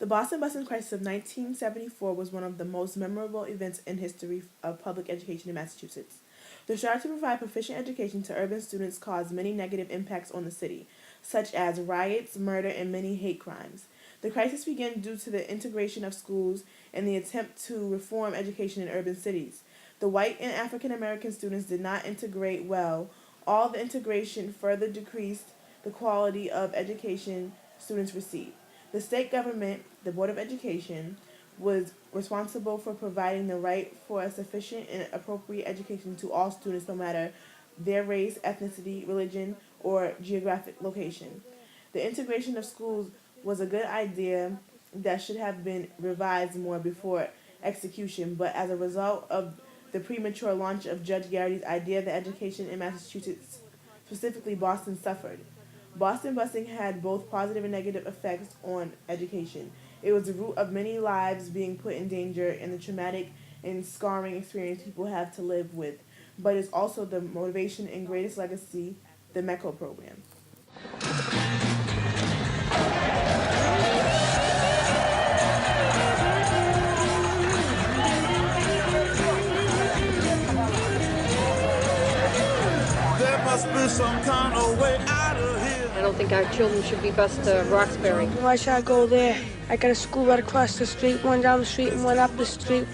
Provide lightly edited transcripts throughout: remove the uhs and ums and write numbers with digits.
The Boston busing crisis of 1974 was one of the most memorable events in history of public education in Massachusetts. The strive to provide proficient education to urban students caused many negative impacts on the city, such as riots, murder, and many hate crimes. The crisis began due to the integration of schools and the attempt to reform education in urban cities. The white and African American students did not integrate well. All the integration further decreased the quality of education students received. The state government, the Board of Education, was responsible for providing the right for a sufficient and appropriate education to all students no matter their race, ethnicity, religion, or geographic location. The integration of schools was a good idea that should have been revised more before execution, but as a result of the premature launch of Judge Garrity's idea, the education in Massachusetts, specifically Boston, suffered. Boston busing had both positive and negative effects on education. It was the root of many lives being put in danger and the traumatic and scarring experience people have to live with, but it's also the motivation and greatest legacy, the METCO program. There must be some kind of way out of here. I don't think our children should be bused to Roxbury. Why should I go there? I got a school right across the street, one down the street and one up the street.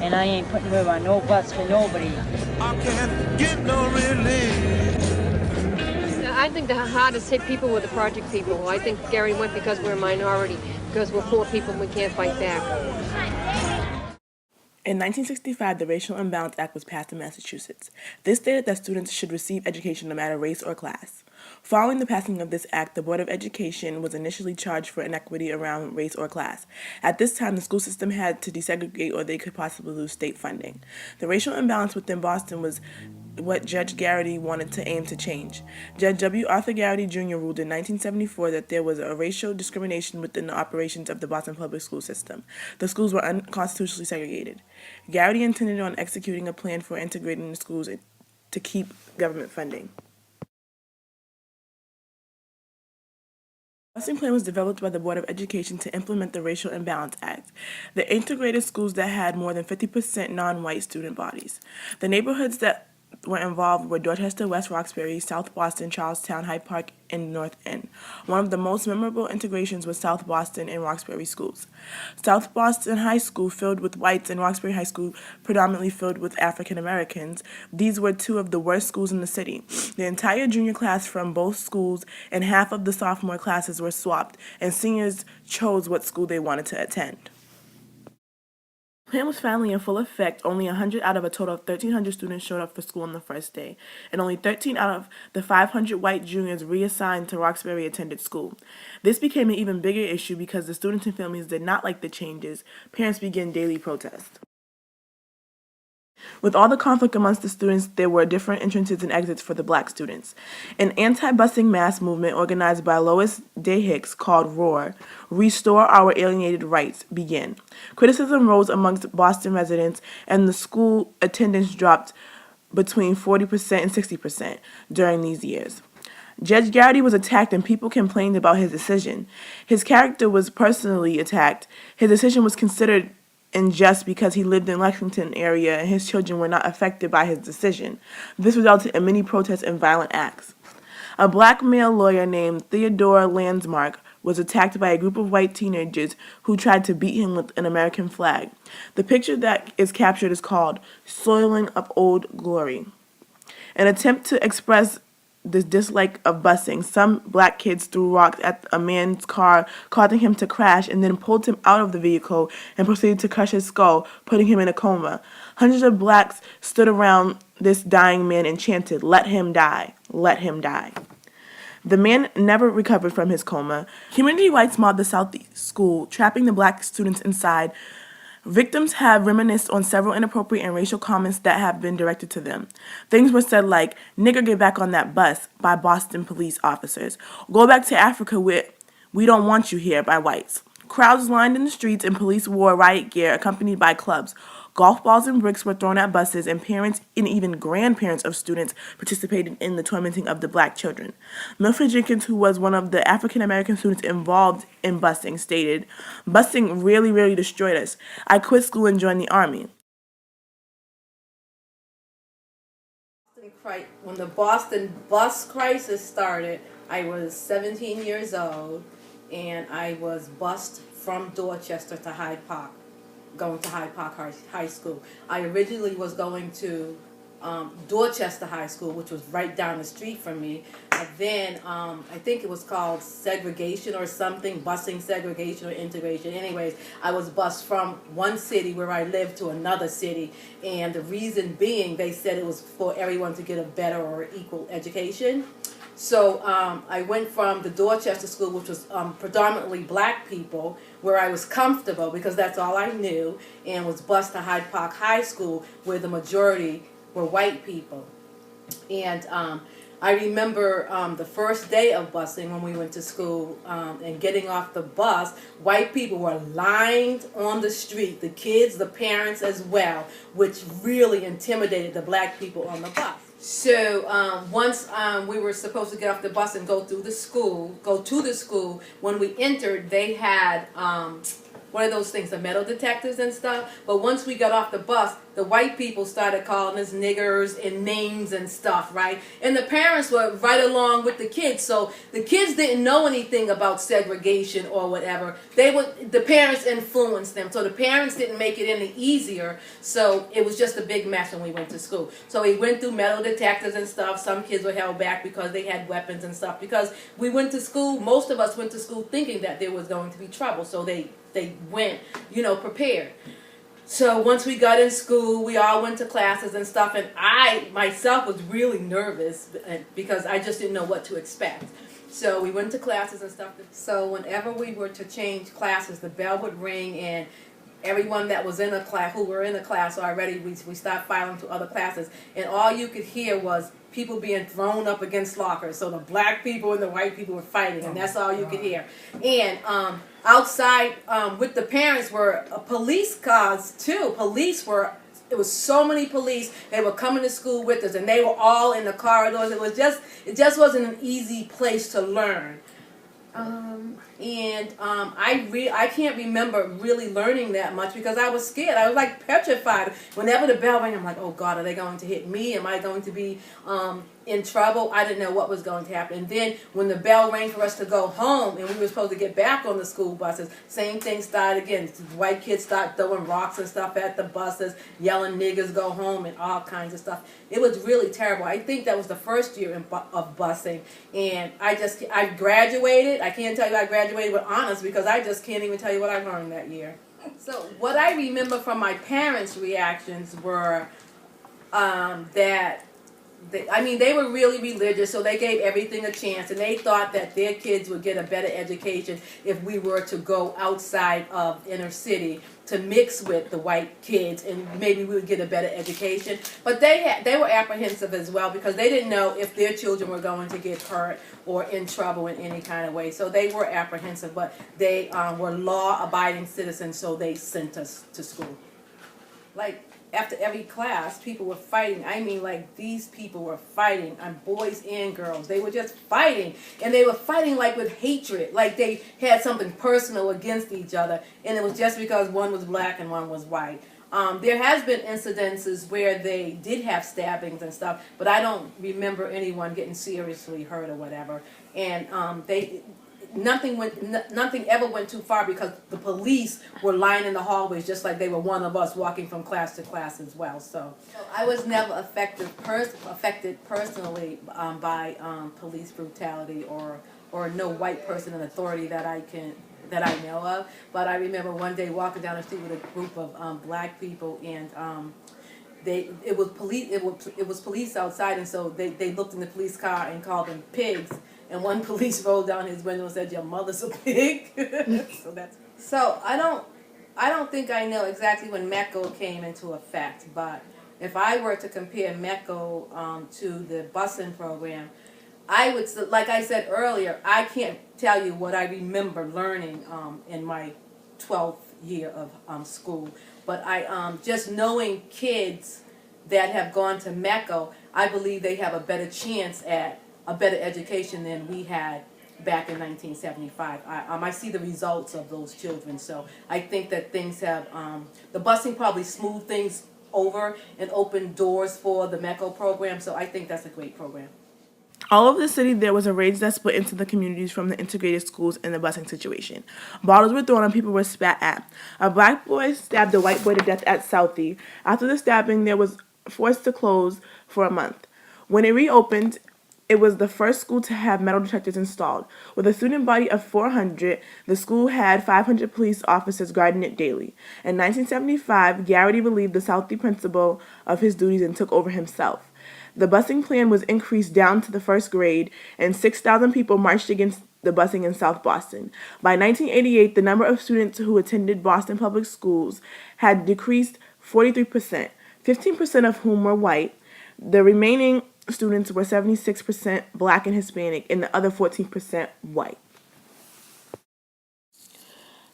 And I ain't putting her on no bus for nobody. I can't get no relief. I think the hardest hit people were the project people. I think Gary went because we're a minority, because we're poor people and we can't fight back. In 1965, the Racial Imbalance Act was passed in Massachusetts. This stated that students should receive education no matter race or class. Following the passing of this act, the Board of Education was initially charged for inequity around race or class. At this time, the school system had to desegregate or they could possibly lose state funding. The racial imbalance within Boston was what Judge Garrity wanted to aim to change. Judge W. Arthur Garrity Jr. ruled in 1974 that there was a racial discrimination within the operations of the Boston public school system. The schools were unconstitutionally segregated. Garrity intended on executing a plan for integrating the schools to keep government funding. The Boston plan was developed by the Board of Education to implement the Racial Imbalance Act. The integrated schools that had more than 50% non-white student bodies. The neighborhoods that were involved were Dorchester, West Roxbury, South Boston, Charlestown, Hyde Park, and North End. One of the most memorable integrations was South Boston and Roxbury schools. South Boston High School filled with whites and Roxbury High School predominantly filled with African Americans. These were two of the worst schools in the city. The entire junior class from both schools and half of the sophomore classes were swapped, and seniors chose what school they wanted to attend. The plan was finally in full effect. Only 100 out of a total of 1,300 students showed up for school on the first day, and only 13 out of the 500 white juniors reassigned to Roxbury attended school. This became an even bigger issue because the students and families did not like the changes. Parents began daily protests. With all the conflict amongst the students, there were different entrances and exits for the black students. An anti-busing mass movement organized by Lois Day Hicks called ROAR, Restore Our Alienated Rights, began. Criticism rose amongst Boston residents, and the school attendance dropped between 40% and 60% during these years. Judge Garrity was attacked and people complained about his decision. His character was personally attacked. His decision was considered unjust because he lived in Lexington area and his children were not affected by his decision. This resulted in many protests and violent acts. A black male lawyer named Theodore Landsmark was attacked by a group of white teenagers who tried to beat him with an American flag. The picture that is captured is called Soiling of Old Glory. An attempt to express this dislike of busing, some black kids threw rocks at a man's car, causing him to crash, and then pulled him out of the vehicle and proceeded to crush his skull, putting him in a coma. Hundreds of blacks stood around this dying man and chanted, "Let him die, let him die." The man never recovered from his coma. Community whites mobbed the South School, trapping the black students inside. Victims have reminisced on several inappropriate and racial comments that have been directed to them. Things were said like, "Nigger, get back on that bus," by Boston police officers. "Go back to Africa where we don't want you here," by whites. Crowds lined in the streets and police wore riot gear accompanied by clubs. Golf balls and bricks were thrown at buses, and parents and even grandparents of students participated in the tormenting of the black children. Milford Jenkins, who was one of the African American students involved in busing, stated, "Busing really, really destroyed us. I quit school and joined the Army." When the Boston bus crisis started, I was 17 years old, and I was bused from Dorchester to Hyde Park, going to Hyde Park High School. I originally was going to Dorchester High School, which was right down the street from me. And then I think it was called segregation or something, busing segregation or integration. Anyways, I was bused from one city where I lived to another city, and the reason being, they said it was for everyone to get a better or equal education. So I went from the Dorchester school, which was predominantly black people, where I was comfortable because that's all I knew, and was bused to Hyde Park High School, where the majority were white people. And I remember the first day of busing when we went to school and getting off the bus, white people were lined on the street, the kids, the parents as well, which really intimidated the black people on the bus. So once we were supposed to get off the bus and go to the school, when we entered, they had what are those things, the metal detectors and stuff. But once we got off the bus, the white people started calling us niggers and names and stuff, right? And the parents were right along with the kids. So the kids didn't know anything about segregation or whatever. The parents influenced them. So the parents didn't make it any easier. So it was just a big mess when we went to school. So we went through metal detectors and stuff. Some kids were held back because they had weapons and stuff. Because we went to school, most of us went to school thinking that there was going to be trouble. So they went, prepared. So once we got in school, we all went to classes and stuff, and I myself was really nervous because I just didn't know what to expect. So we went to classes and stuff. So whenever we were to change classes, the bell would ring, and everyone that was in a class, who were in a class already, we stopped filing to other classes, and all you could hear was people being thrown up against lockers. So the black people and the white people were fighting, and that's all you could hear. And outside with the parents were police cars too. It was so many police. They were coming to school with us, and they were all in the corridors. It just wasn't an easy place to learn. I can't remember really learning that much because I was scared. I was like petrified. Whenever the bell rang, I'm like, oh God, are they going to hit me? Am I going to be in trouble? I didn't know what was going to happen. And then when the bell rang for us to go home and we were supposed to get back on the school buses, same thing started again. White kids start throwing rocks and stuff at the buses, yelling niggers go home and all kinds of stuff. It was really terrible. I think that was the first year of busing, and I graduated. I can't tell you I graduated with honors because I just can't even tell you what I learned that year. So what I remember from my parents' reactions were that they were really religious, so they gave everything a chance, and they thought that their kids would get a better education if we were to go outside of inner city to mix with the white kids, and maybe we would get a better education. But they were apprehensive as well because they didn't know if their children were going to get hurt or in trouble in any kind of way. So they were apprehensive, but they were law-abiding citizens, so they sent us to school. Like, after every class, people were fighting. I mean, like, these people were fighting, boys and girls. They were just fighting, and they were fighting, like, with hatred. Like, they had something personal against each other, and it was just because one was black and one was white. There has been incidences where they did have stabbings and stuff, but I don't remember anyone getting seriously hurt or whatever. And nothing ever went too far because the police were lining the hallways just like they were one of us walking from class to class as well. So I was never affected personally by police brutality or no white person in authority that I know of. But I remember one day walking down the street with a group of black people, and it was police outside, and so they looked in the police car and called them pigs. And one police rolled down his window and said, "Your mother's a pig." So I don't think I know exactly when METCO came into effect, but if I were to compare METCO to the busing program, I would, like I said earlier, I can't tell you what I remember learning in my 12th year of school. But I just knowing kids that have gone to METCO, I believe they have a better chance at a better education than we had back in 1975. I see the results of those children, so I think that things have, the busing probably smoothed things over and opened doors for the METCO program, so I think that's a great program. All over the city, there was a rage that split into the communities from the integrated schools and the busing situation. Bottles were thrown and people were spat at. A black boy stabbed a white boy to death at Southie. After the stabbing, there was forced to close for a month. When it reopened, it was the first school to have metal detectors installed. With a student body of 400, the school had 500 police officers guarding it daily. In 1975, Garrity relieved the Southie principal of his duties and took over himself. The busing plan was increased down to the first grade, and 6,000 people marched against the busing in South Boston. By 1988, the number of students who attended Boston public schools had decreased 43%, 15% of whom were white. The remaining students were 76% black and Hispanic, and the other 14% white.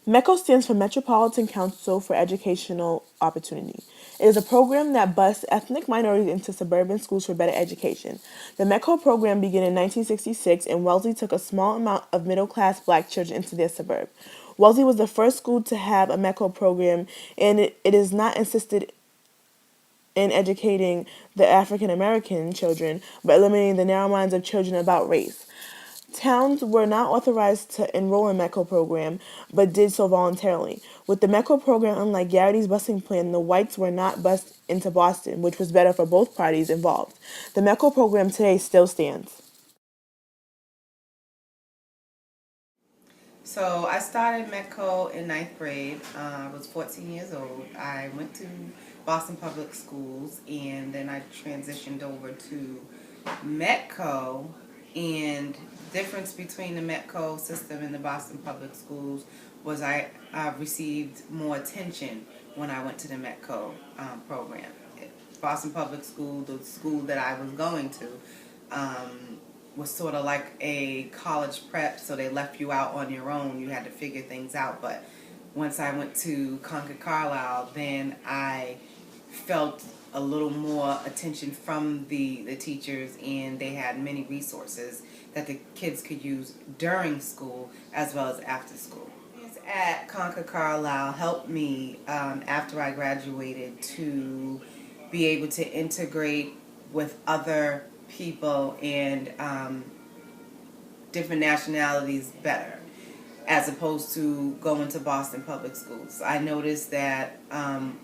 METCO stands for Metropolitan Council for Educational Opportunity. It is a program that busts ethnic minorities into suburban schools for better education. The METCO program began in 1966, and Wellesley took a small amount of middle-class black children into their suburb. Wellesley was the first school to have a METCO program, and it is not insisted in educating the African American children, but eliminating the narrow minds of children about race. Towns were not authorized to enroll in METCO program, but did so voluntarily. With the METCO program, unlike Garrity's busing plan, the whites were not bused into Boston, which was better for both parties involved. The METCO program today still stands. So I started METCO in 9th grade. I was 14 years old. I went to Boston Public Schools, and then I transitioned over to METCO. And the difference between the METCO system and the Boston Public Schools was I received more attention when I went to the METCO program. Boston Public School, the school that I was going to, was sort of like a college prep, so they left you out on your own. You had to figure things out. But once I went to Concord Carlisle, then I felt a little more attention from the teachers, and they had many resources that the kids could use during school as well as after school. At Concord Carlisle helped me after I graduated to be able to integrate with other people and different nationalities better, as opposed to going to Boston Public Schools. I noticed that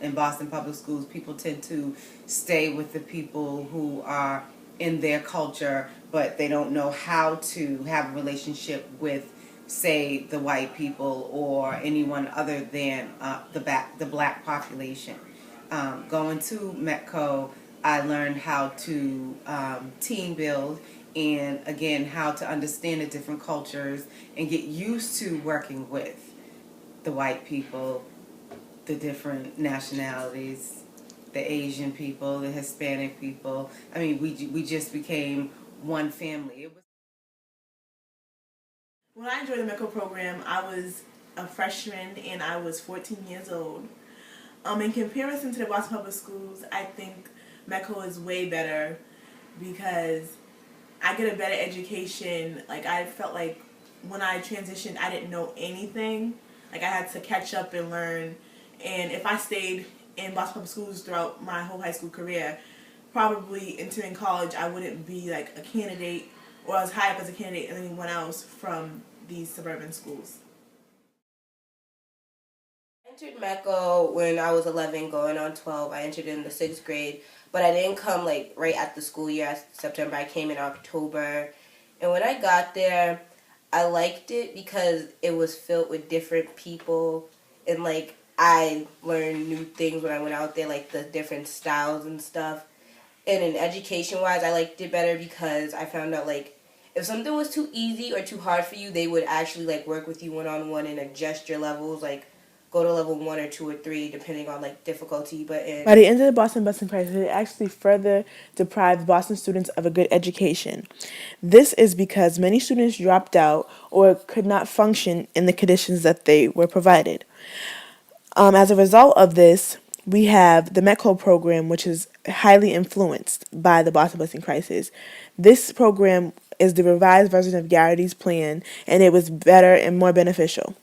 in Boston Public Schools, people tend to stay with the people who are in their culture, but they don't know how to have a relationship with, say, the white people or anyone other than the black population. Going to METCO, I learned how to team build, and again, how to understand the different cultures and get used to working with the white people, the different nationalities, the Asian people, the Hispanic people. I mean, we just became one family. When I joined the METCO program, I was a freshman and I was 14 years old. In comparison to the Boston Public Schools, I think METCO is way better because I get a better education. Like, I felt like when I transitioned, I didn't know anything. Like, I had to catch up and learn. And if I stayed in Boston Public Schools throughout my whole high school career, probably entering college, I wouldn't be like a candidate or as high up as a candidate as anyone else from these suburban schools. I entered METCO when I was 11, going on 12. I entered in the 6th grade, but I didn't come like right at the school year, September. I came in October, and when I got there, I liked it because it was filled with different people, and like I learned new things when I went out there, like the different styles and stuff. And in education-wise, I liked it better because I found out like if something was too easy or too hard for you, they would actually like work with you one-on-one and adjust your levels. Like go to level 1 or 2 or 3 depending on like difficulty. But By the end of the Boston busing crisis, it actually further deprived Boston students of a good education. This is because many students dropped out or could not function in the conditions that they were provided. As a result of this, we have the METCO program, which is highly influenced by the Boston busing crisis. This program is the revised version of Garrity's plan, and it was better and more beneficial.